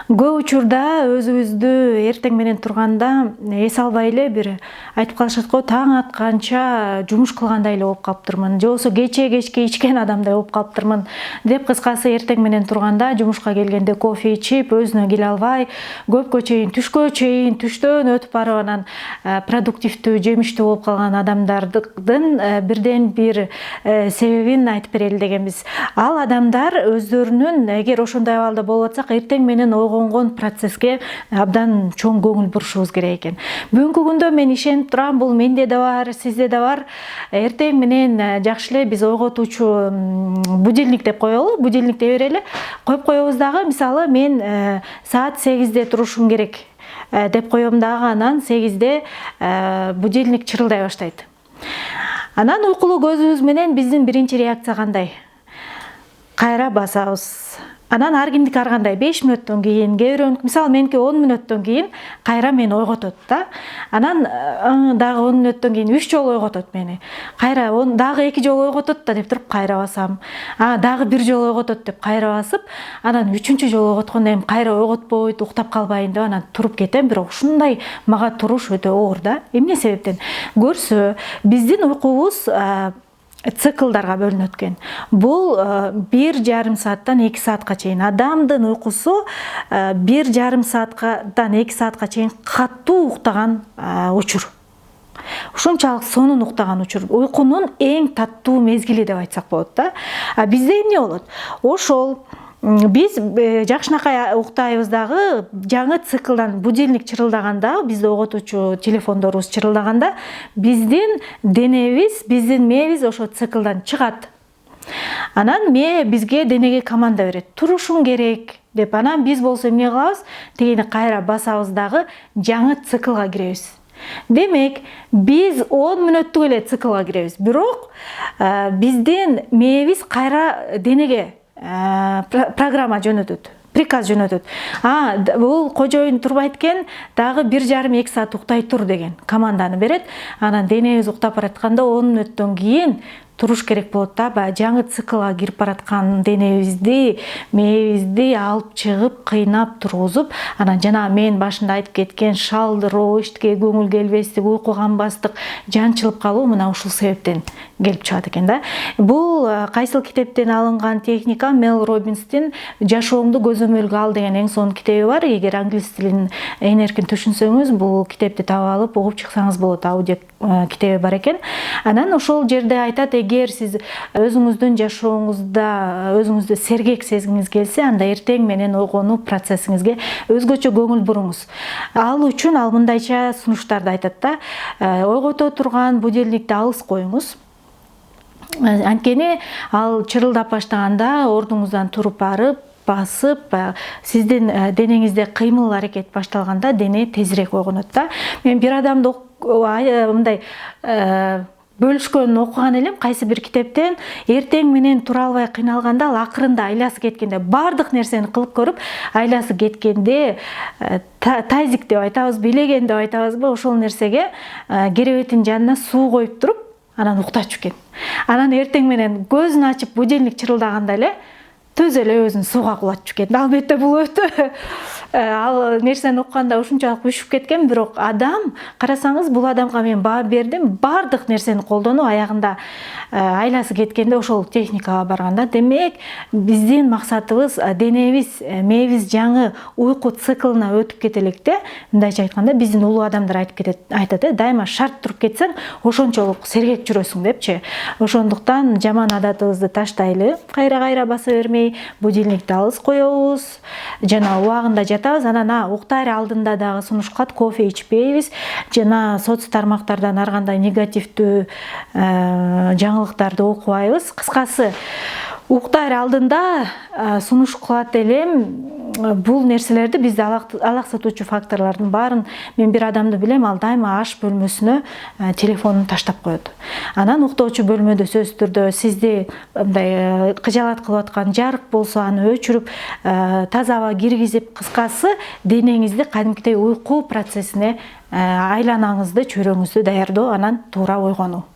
Көп учурда өзүбүздү эртең менен турганда эс албай эле бир айтып калышат го, таң атканча жумуш кылгандай эле болуп калыптырмын, же болбосо кечке ичкен адамдай болуп калыптырмын деп, кыскасы эртең менен турганда жумушка келгенде кофе ичип, өзүнө келе албай, көпкө чейин, түштөн өтүп барып анан продуктивдүү, жемиштүү болуп калган адамдардын бирден бир себебин айтып берели дегенбиз. Ал адамдар өздөрүнүн, эгер ошондой абалда болуп атсак, эртең менен ойгонгон процесске абдан чоң көңүл бурушубуз керек экен. Бүгүнкү күндө мен ишенип турам, бул менде да бар, сизде да бар. Эртең менен жакшы эле биз ойготуучу будильник деп коелу, будильник дей берели. Коюп коебуз дагы, мисалы мен саат 8-де турушум керек деп коем дагы, анан 8-де будильник чырылдай баштайт. Анан уйкулуу көзүбүз менен биздин биринчи реакция кандай? Кайра басабыз. Анан ар кимдики ар кандай, 5 мүнөттөн кийин, кээ бирөөнүкү, мисалы меники 10 мүнөттөн кийин кайра мени ойготот да. Анан дагы 10 мүнөттөн кийин 3 жолу ойготот мени. Кайра дагы 2 жолу ойготот да деп туруп кайра басам. Дагы 1 жолу ойготот деп кайра басып, анан 3-чү жолу ойготкондо эми кайра ойготпойт, уктап калбайын деп анан туруп кетем. Бирок ушундай мага туруш өтө оор да. Эмне себептен? Көрсө, биздин уйкубуз циклдарга бөлүнөт экен. Бул 1,5 сааттан 2 саатка чейин. Адамдын уйкусу 1,5 сааттан 2 саатка чейин катуу уктаган учур. Ушунчалык сонун уктаган учур. Уйкунун эң таттуу мезгили деп айтсак болот да. Бизде эмне болот? Ошол биз жакшынакай уктайбыз дагы, жаңы циклдан будильник чырылдаганда, бизди ойготуучу телефондорубуз чырылдаганда, биздин денебиз, биздин мээбиз ошо циклдан чыгат. Анан бизге, денеге команда берет. Турушуң керек деп. Анан биз болсо эмне кылабыз? Тегени кайра басабыз дагы, жаңы циклга киребиз. Демек, биз 10 мүнөттүк эле циклга киребиз. Бирок биздин мээбиз кайра денеге программа жөнөтөт, приказ жөнөтөт. Бул кожоюн турбайт экен, дагы 1,5-2 саат уктай тур деген команданы берет. Анан денебиз уктап баратканда 10 мүнөттөн кийин туруш керек болот да. Жаңы циклга кирип бараткан денебизди, мээбизди алып чыгып, кыйнап тургузуп, анан жана мен башында айтып кеткен шалдыроо, иштикке көңүл келбестик, уйку канбастык, жанчылып калуу мына ушул себептен келип чыгат экен да. Бул кайсыл китептен алынган техника? Мел Робинстин «Жашооңду көзөмөлгө ал» деген эң сонун китеби бар. Эгер англис тилин эң эркин түшүнсөңүз, бул китепти таап алып угуп чыксаңыз болот. Аудио китеби бар экен. Анан ошол жерде айтат, эгер сиз өзүңүздүн жашооңузда өзүңүздү сергек сезгиңиз келсе, анда эртең менен ойгонуу процессиңизге өзгөчө көңүл буруңуз. Ал үчүн ал мындайча сунуштарды айтат да. Ойгото турган будильникти алыс коюңуз. Анткени ал чырылдап баштаганда ордуңуздан туруп барып, басып, сиздин денеңизде кыймыл аракет башталганда дене тезирээк ойгонот да. Мен бир адамды мындай бөлүшкөнүн окуган элем кайсы бир китептен. Эртең менен тура албай кыйналганда, ал акырында айласы кеткенде, бардык нерсени кылып көрүп, айласы кеткенде тазик деп айтабыз, билеген деп айтабызбы, ошол нерсеге керебеттин жанына суу коюп туруп, анан уктачу экен. Анан эртең менен көзүн ачып будильник чырылдаганда эле төз эле өзүн сууга кулатчу экен. Албетте бул өтө ал нерсени окуганда ушунчалык үшүп кеткен, бирок адам, карасаңыз, бул адамга мен баа бердим, бардык нерсени колдонуп, аягында айласы кеткенде ошол техникага барганда. Демек, биздин максатыбыз денебиз, мээбиз жаңы уйку циклына өтүп кетелекте. Мындайча айтканда, биздин улуу адамдар айтат, дайыма шарт туруп кетсең, ошончолук сергек жүрөсүң депчи. Ошондуктан жаман адатыбызды таштайлы, кайра баса бермей, будильникти алыс коебуз, жана убагында жатабыз. Анан уктаар алдында дагы сунушталат, кофе ичпейбиз, жана соц тармактардан ар кандай негативдүү жаңылыктарды окубайбыз. Кыскасы, уктаар алдында сунуш кылат элем. Бул нерселерди, бизди алаксатуучу факторлордун баарын мен бир адамды билем, ал дайыма аш бөлмөсүнө телефонун таштап коет. Анан уктоочу бөлмөдө сөзсүз түрдө сизди мындай кыжаалат кылып аткан жарык болсо аны өчүрүп, таза аба киргизип, кыскасы денеңизди кадимкидей уйку процессине айланаңызды, чөйрөңүздү даярдоо, анан туура ойгонуу.